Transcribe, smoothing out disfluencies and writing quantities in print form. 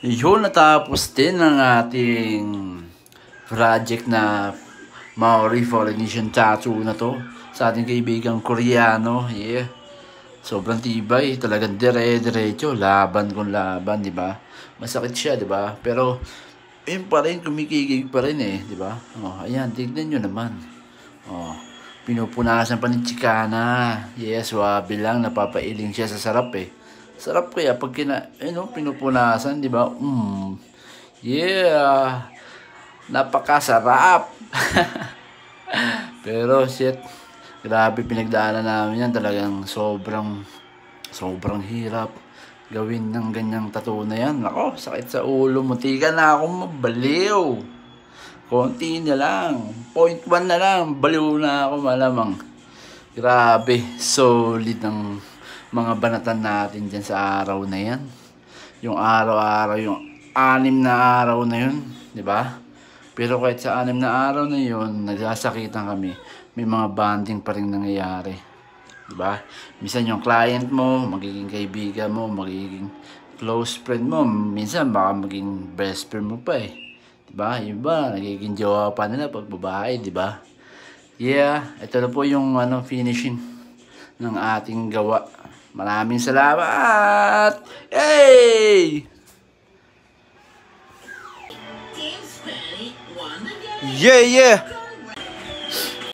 Yun, natapos din ang ating project na Maori Polynesian Tattoo na to sa ating kaibigang Koreano. Yeah. Sobrang tibay, talagang dire-diretso, laban kung laban, di ba? Masakit siya, di ba? Pero yun pa rin, kumikigig pa rin eh, di ba? Oh, ayan, tignan nyo naman. Oh, pinupunasan pa ni Chicana. Yes, wabi lang, napapailing siya sa sarap eh. Sarap kaya pag pinupunasan, di ba? Yeah. Napakasarap. Pero shit, grabe pinagdaanan namin yan. Talagang sobrang hirap gawin ng ganyang tattoo na yan. Nako, sakit sa ulo. Muntika na akong mabaliw. Konti na lang. 0.1 na lang. Baliw na ako malamang. Grabe, solid ang mga banatan natin dyan sa araw na yan. Yung araw-araw, yung 6 na araw na yun, di ba? Pero kahit sa 6 na araw na yun, nagsasakitan kami. May mga bonding pa rin nangyayari. Di ba? Minsan yung client mo, magiging kaibigan mo, magiging close friend mo. Minsan baka maging best friend mo pa eh. Di ba? Yung ba, nagiging jowa pa nila pag babae, di ba? Yeah, ito na po yung finishing ng ating gawa. Maraming salamat! Hey! Yeah, yeah!